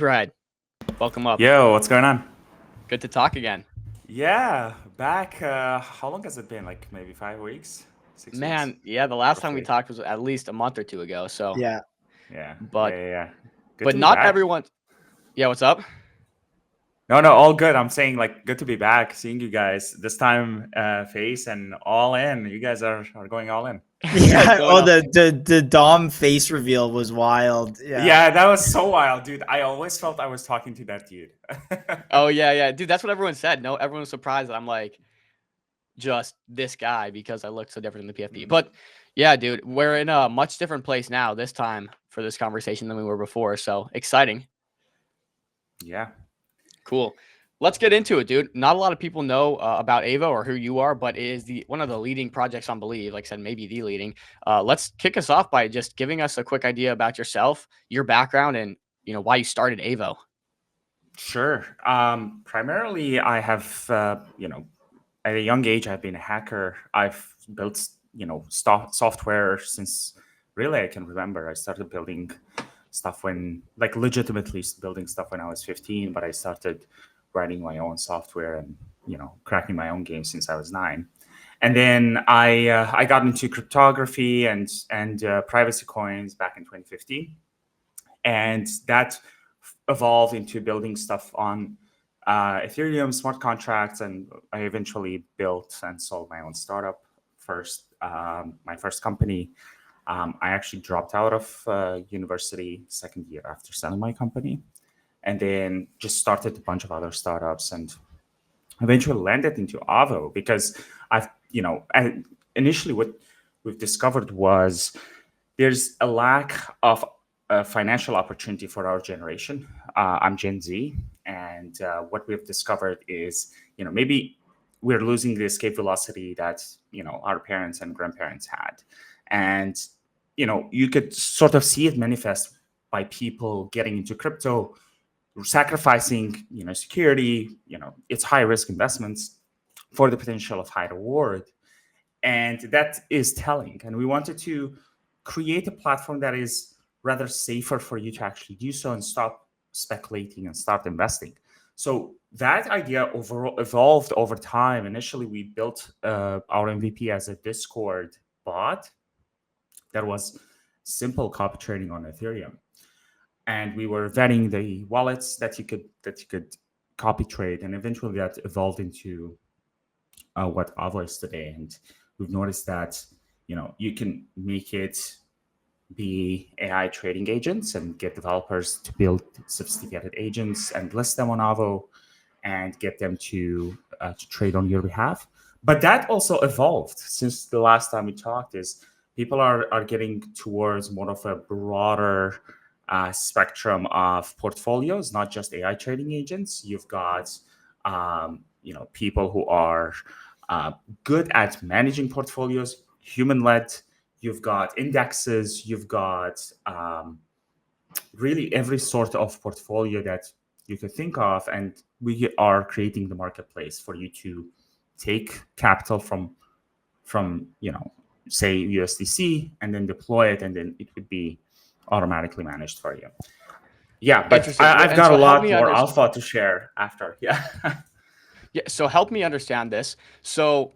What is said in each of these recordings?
Ride. Welcome up. Yo, what's going on? Good to talk again. Yeah, back. How long has it been? Like maybe 5 weeks, 6 weeks, Man, yeah, the last time we roughly. talked was at least a month or two ago. So, Yeah. Yeah, yeah, but yeah, yeah. Good but to be not back. everyone. Yeah, what's up? No, all good. I'm saying like good to be back, seeing you guys this time, face and all in. You guys are going all in. Yeah. Going Oh, up. the Dom face reveal was wild. Yeah. Yeah, that was so wild, dude. I always felt I was talking to that dude. Oh yeah, dude. That's what everyone said. No, everyone was surprised that I'm like just this guy because I look so different in the PFP. But yeah, dude, we're in a much different place now this time for this conversation than we were before. So exciting. Yeah. Cool. Let's get into it, dude. Not a lot of people know about Avo or who you are, but it is one of the leading projects on Believe. Like I said, maybe the leading. Let's kick us off by just giving us a quick idea about yourself, your background, and why you started Avo. Sure. Primarily, I have, at a young age, I've been a hacker. I've built, software since really I can remember. I started building stuff like legitimately building stuff when I was 15, but I started writing my own software and, cracking my own games since I was 9. And then I got into cryptography and privacy coins back in 2015. And that evolved into building stuff on Ethereum smart contracts, and I eventually built and sold my own startup first. My first company. I actually dropped out of university second year after selling my company, and then just started a bunch of other startups, and eventually landed into Avo because initially what we've discovered was there's a lack of financial opportunity for our generation. I'm Gen Z, and what we've discovered is, maybe we're losing the escape velocity that our parents and grandparents had, and you could sort of see it manifest by people getting into crypto, sacrificing security, it's high risk investments for the potential of high reward, and that is telling. And we wanted to create a platform that is rather safer for you to actually do so and stop speculating and start investing. So that idea overall evolved over time. Initially, we built our MVP as a Discord bot that was simple copy trading on Ethereum, and we were vetting the wallets that you could copy trade, and eventually that evolved into what Avo is today. And we've noticed that you can make it be AI trading agents and get developers to build sophisticated agents and list them on Avo and get them to trade on your behalf. But that also evolved since the last time we talked. Is people are getting towards more of a broader spectrum of portfolios, not just AI trading agents. You've got people who are good at managing portfolios, human-led. You've got indexes. You've got really every sort of portfolio that you could think of, and we are creating the marketplace for you to take capital from say USDC and then deploy it, and then it would be automatically managed for you. Yeah, but Interesting. I've And got so a help lot me more understand. alpha to share after. Yeah. Yeah. So help me understand this. So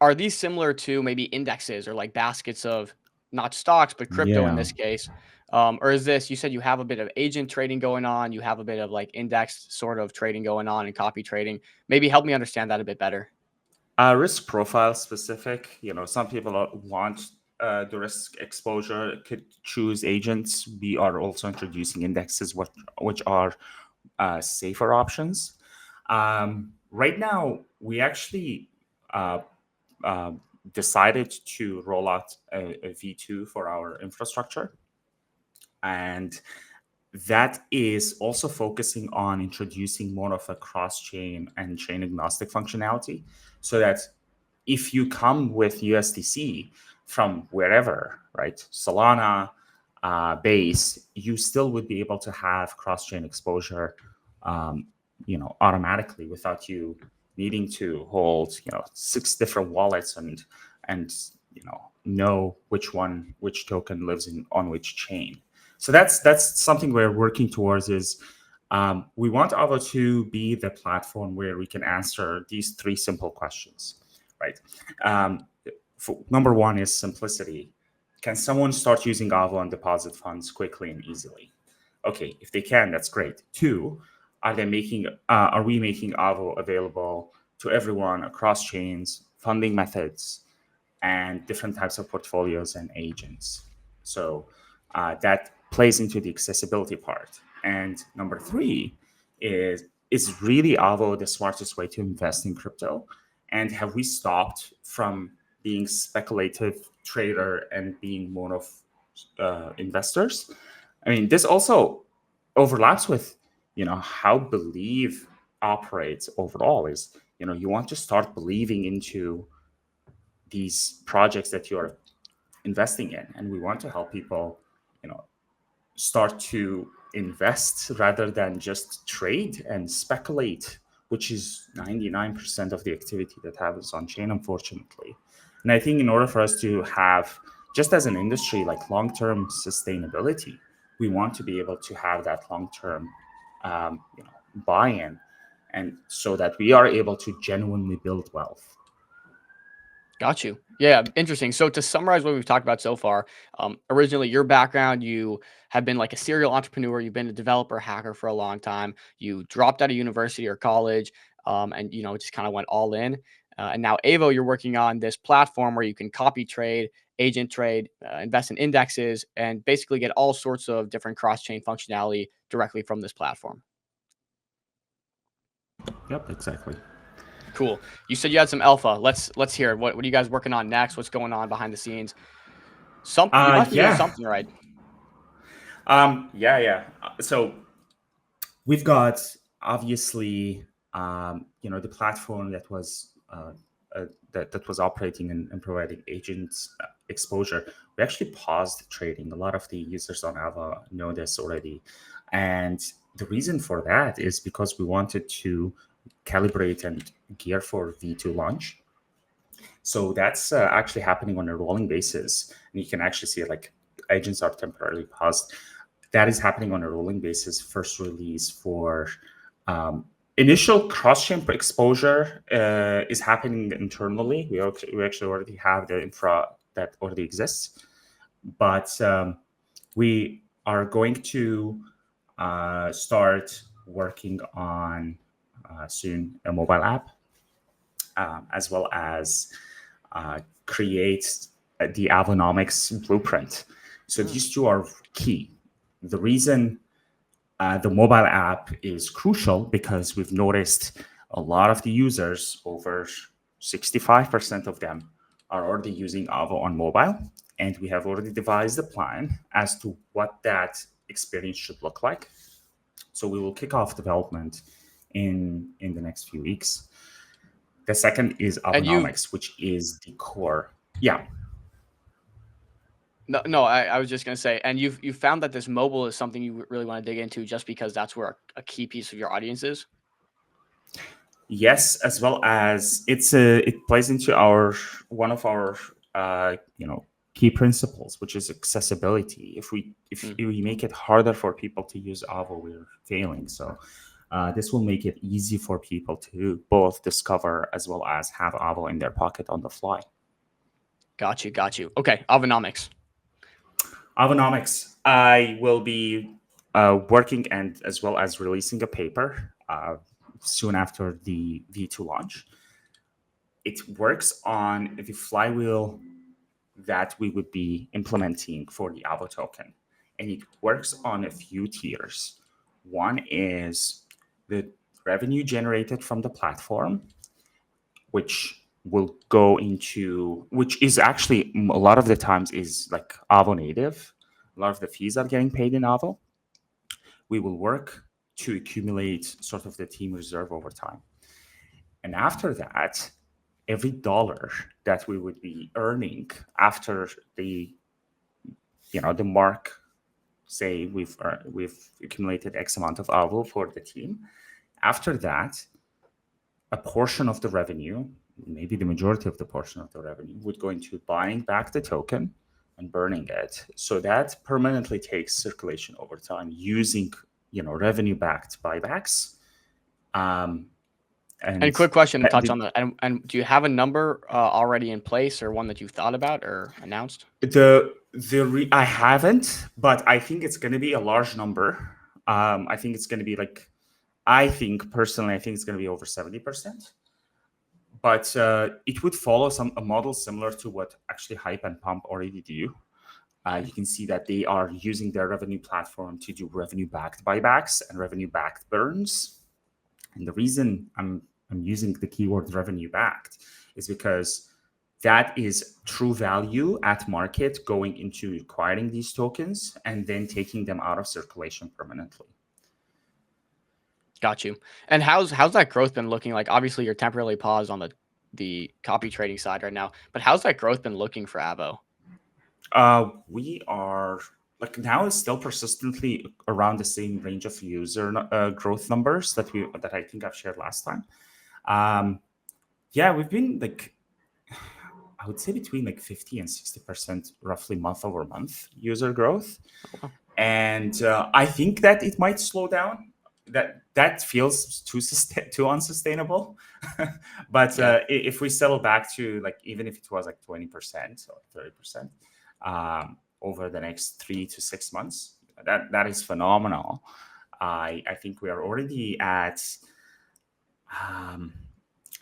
are these similar to maybe indexes or like baskets of not stocks, but crypto in Yeah. this case? Or is this, you said you have a bit of agent trading going on, you have a bit of like index sort of trading going on and copy trading. Maybe help me understand that a bit better. Risk profile specific. Some people want the risk exposure, could choose agents. We are also introducing indexes, which are safer options. Right now, we actually uh, uh, decided to roll out a V2 for our infrastructure. And that is also focusing on introducing more of a cross-chain and chain agnostic functionality, so that if you come with USDC from wherever, right, Solana, Base, you still would be able to have cross-chain exposure, automatically without you needing to hold, 6 different wallets and know which token lives on which chain. So that's something we're working towards is we want Avo to be the platform where we can answer these three simple questions, right? Number one is simplicity. Can someone start using Avo and deposit funds quickly and easily? Okay, if they can, that's great. Two, are we making Avo available to everyone across chains, funding methods, and different types of portfolios and agents? So that plays into the accessibility part. And number three is really Avo the smartest way to invest in crypto? And have we stopped from being speculative trader and being more of investors? I mean, this also overlaps with, how belief operates overall is, you want to start believing into these projects that you're investing in. And we want to help people, start to invest rather than just trade and speculate, which is 99% of the activity that happens on chain, unfortunately. And I think in order for us to have, just as an industry, like long-term sustainability, we want to be able to have that long-term buy-in, and so that we are able to genuinely build wealth. Got you. Yeah, interesting. So to summarize what we've talked about so far, originally your background, you have been like a serial entrepreneur. You've been a developer hacker for a long time. You dropped out of university or college, and just kind of went all in. And now Avo, you're working on this platform where you can copy trade, agent trade, invest in indexes, and basically get all sorts of different cross-chain functionality directly from this platform. Yep, exactly. Cool. You said you had some alpha. Let's hear it. What are you guys working on next? What's going on behind the scenes? You must be doing something right. Yeah. So we've got obviously the platform that was that was operating and providing agents exposure. We actually paused trading. A lot of the users on Ava know this already, and the reason for that is because we wanted to calibrate and gear for V2 launch. So that's actually happening on a rolling basis, and you can actually see it, like agents are temporarily paused. That is happening on a rolling basis. First release for initial cross-chain exposure is happening internally. We actually already have the infra that already exists, but we are going to start working on soon a mobile app, as well as create the Avonomics blueprint. So these two are key. The reason the mobile app is crucial because we've noticed a lot of the users, over 65% of them, are already using Avo on mobile, and we have already devised a plan as to what that experience should look like. So we will kick off development in the next few weeks. The second is Avonomics, which is the core. Yeah. No, I was just going to say, and you found that this mobile is something you really want to dig into just because that's where a key piece of your audience is? Yes, as well as it plays into one of our key principles, which is accessibility. If we make it harder for people to use Avo, we're failing. So this will make it easy for people to both discover as well as have Avo in their pocket on the fly. Got you. Okay, Avonomics. I will be working and as well as releasing a paper soon after the V2 launch. It works on the flywheel that we would be implementing for the Avo token. And it works on a few tiers. One is the revenue generated from the platform, which will go into, which is actually a lot of the times is like Avo native. A lot of the fees are getting paid in Avo. We will work to accumulate sort of the team reserve over time. And after that, every dollar that we would be earning after the mark, say we've accumulated X amount of Avo for the team. After that, a portion of the revenue, maybe the majority of the portion of the revenue, would go into buying back the token and burning it. So that permanently takes circulation over time using, revenue-backed buybacks. And quick question to touch on that. And do you have a number already in place, or one that you've thought about or announced? I haven't, but I think it's going to be a large number. I think it's going to be personally, I think it's going to be over 70%. But it would follow a model similar to what actually Hype and Pump already do. You can see that they are using their revenue platform to do revenue-backed buybacks and revenue-backed burns. And the reason I'm using the keyword revenue-backed is because that is true value at market going into acquiring these tokens and then taking them out of circulation permanently. Got you. And how's that growth been looking like? Obviously, you're temporarily paused on the copy trading side right now, but how's that growth been looking for Avo? We are now it's still persistently around the same range of user growth numbers that I think I've shared last time. We've been I would say between 50 and 60% roughly month over month user growth. And I think that it might slow down. That feels too unsustainable. But if we settle back to even if it was 20% or 30% over the next 3 to 6 months, that is phenomenal. I think we are already at I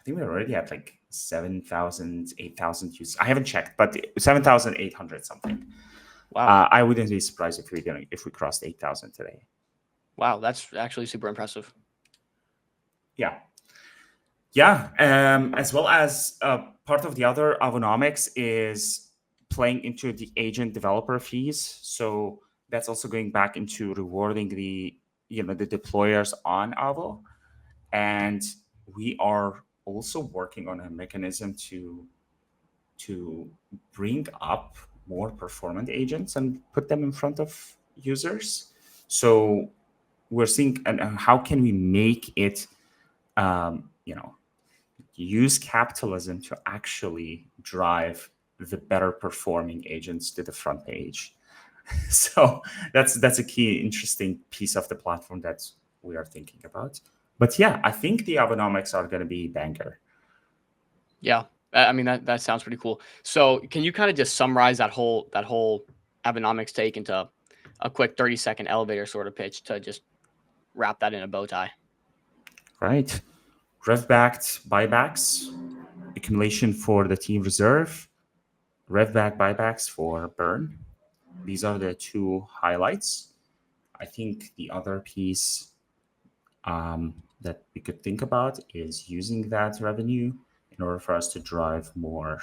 think we're already at 7,000, 8,000 users. I haven't checked, but 7,800 something. Wow. I wouldn't be surprised if we crossed 8,000 today. Wow, that's actually super impressive. Yeah. As well as part of the other Avonomics is playing into the agent developer fees. So that's also going back into rewarding the deployers on Avo. And we are also working on a mechanism to bring up more performant agents and put them in front of users. So we're seeing and how can we make it, use capitalism to actually drive the better performing agents to the front page. So that's a key interesting piece of the platform that we are thinking about. But yeah, I think the Avonomics are going to be banger. Yeah, I mean that sounds pretty cool. So can you kind of just summarize that whole Avonomics take into a quick 30-second elevator sort of pitch to just wrap that in a bow tie? Right. Rev-backed buybacks, accumulation for the team reserve, rev-backed buybacks for burn. These are the two highlights. I think the other piece that we could think about is using that revenue in order for us to drive more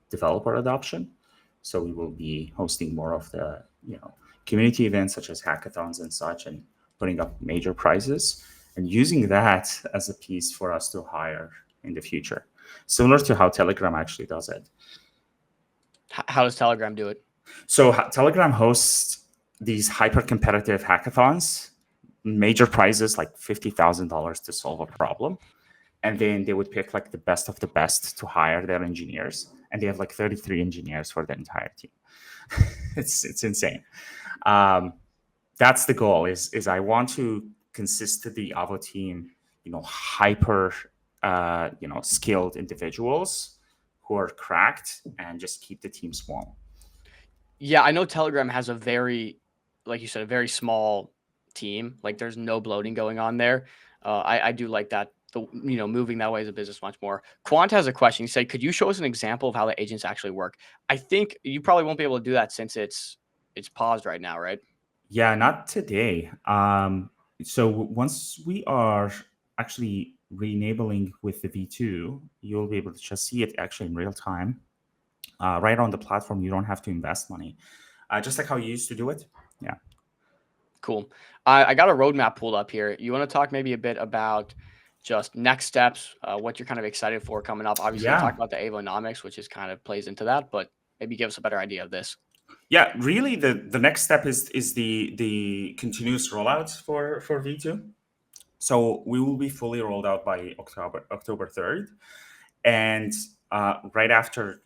developer adoption. So we will be hosting more of the community events such as hackathons and such, and putting up major prizes, and using that as a piece for us to hire in the future, similar to how Telegram actually does it. How does Telegram do it? So Telegram hosts these hyper-competitive hackathons, major prizes like $50,000 to solve a problem. And then they would pick the best of the best to hire their engineers. And they have 33 engineers for the entire team. It's insane. That's the goal is I want to consist of the Avo team, hyper, skilled individuals who are cracked, and just keep the team small. Yeah, I know Telegram has a very, like you said, a very small team. There's no bloating going on there. I do like that. Moving that way as a business much more. Quant has a question. He said, could you show us an example of how the agents actually work? I think you probably won't be able to do that since it's paused right now, right? Yeah, not today. So once we are actually re-enabling with the V2, you'll be able to just see it actually in real time. Right on the platform, you don't have to invest money. Just like how you used to do it. Yeah. Cool. I got a roadmap pulled up here. You want to talk maybe a bit about just next steps, what you're kind of excited for coming up? Obviously, you talked about the Avonomics, which is kind of plays into that, but maybe give us a better idea of this. Yeah, really, the next step is the continuous rollout for V2. So we will be fully rolled out by October 3rd, and right after,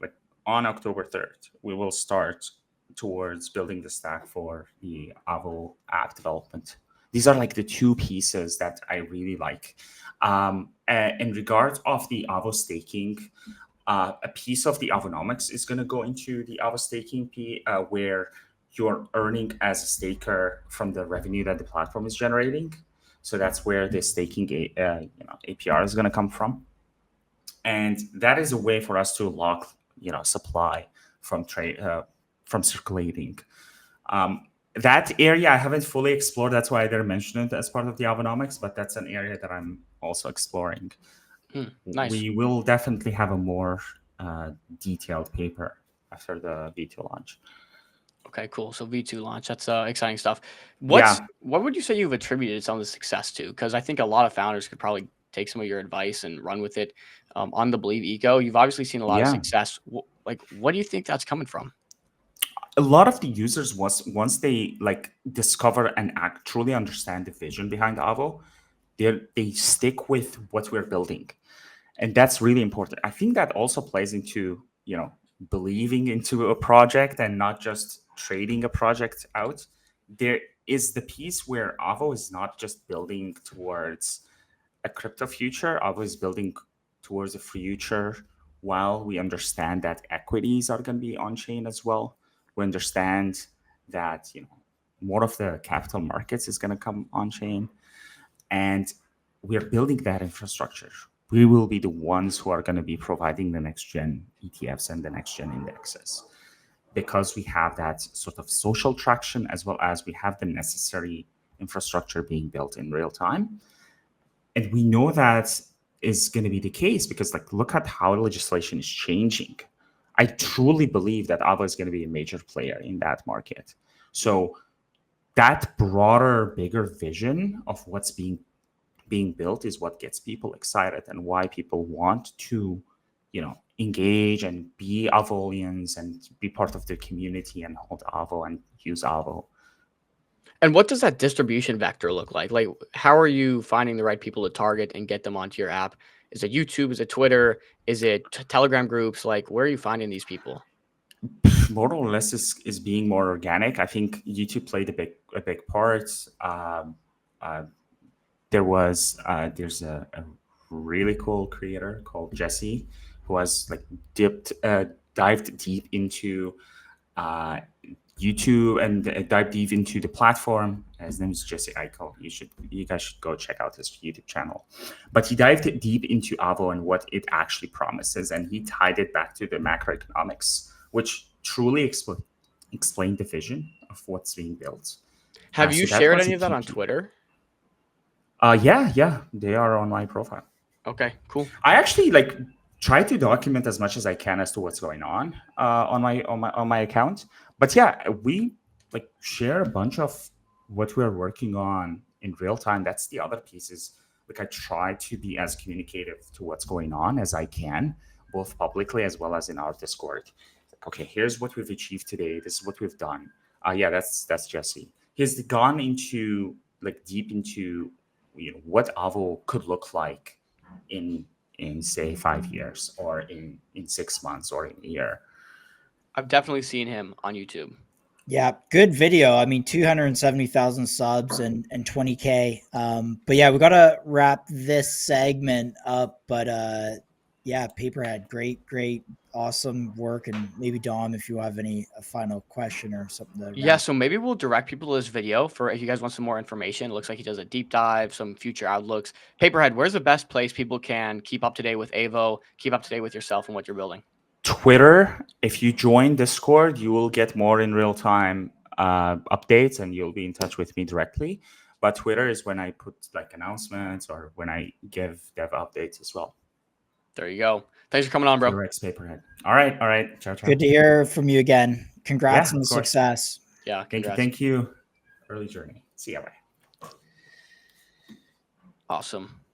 on October 3rd, we will start towards building the stack for the Avo app development. These are like the two pieces that I really like. In regards of the Avo staking, a piece of the Avonomics is going to go into the Avo staking where you're earning as a staker from the revenue that the platform is generating. So that's where the staking APR is going to come from. And that is a way for us to lock supply from circulating. That area I haven't fully explored. That's why I didn't mention it as part of the Avonomics, but that's an area that I'm also exploring. Nice. We will definitely have a more detailed paper after the V2 launch. Okay, cool. So V2 launch, that's exciting stuff. What would you say you've attributed some of the success to? Because I think a lot of founders could probably take some of your advice and run with it on the Believe eco. You've obviously seen a lot of success. Like, what do you think that's coming from? A lot of the users, once they discover and truly understand the vision behind Avo, they stick with what we're building. And that's really important. I think that also plays into, believing into a project and not just trading a project out. There is the piece where Avo is not just building towards a crypto future. Avo is building towards a future while we understand that equities are going to be on chain as well. We understand that, more of the capital markets is going to come on chain, and we're building that infrastructure. We will be the ones who are going to be providing the next gen ETFs and the next gen indexes, because we have that sort of social traction, as well as we have the necessary infrastructure being built in real time. And we know that is going to be the case because look at how legislation is changing. I truly believe that Avo is going to be a major player in that market. So that broader, bigger vision of what's being built is what gets people excited and why people want to, engage and be Avolians and be part of the community and hold Avo and use Avo. And what does that distribution vector look like? Like, how are you finding the right people to target and get them onto your app? Is it YouTube? Is it Twitter? Is it Telegram groups? Like, where are you finding these people? More or less is being more organic. I think YouTube played a big part. There's a really cool creator called Jesse who has dived deep into YouTube and dive deep into the platform. His name is Jesse Eichel. You guys should go check out his YouTube channel. But he dived deep into Avo and what it actually promises, and he tied it back to the macroeconomics, which truly explained the vision of what's being built. Have you shared any of that on Twitter? Yeah, they are on my profile. Okay, cool. I actually try to document as much as I can as to what's going on my account. But yeah, we share a bunch of what we're working on in real time. That's the other piece is I try to be as communicative to what's going on as I can, both publicly as well as in our Discord. Okay, here's what we've achieved today. This is what we've done. Yeah, that's Jesse. He's gone into deep into what Avo could look like in say 5 years or in 6 months or in a year. I've definitely seen him on YouTube. Yeah, good video. I mean, 270,000 subs and 20K. But yeah, we got to wrap this segment up. But yeah, Paperhead, great, awesome work. And maybe Dom, if you have a final question or something. Yeah, so maybe we'll direct people to this video for if you guys want some more information. It looks like he does a deep dive, some future outlooks. Paperhead, where's the best place people can keep up to date with Avo, keep up to date with yourself and what you're building? Twitter. If you join Discord, you will get more in real time updates and you'll be in touch with me directly. But Twitter is when I put announcements or when I give dev updates as well. There you go. Thanks for coming on, bro. Paperhead. All right. Ciao. Good to hear from you again. Congrats on the success. Yeah, congrats. Thank you. Early journey. See ya. Bye. Awesome.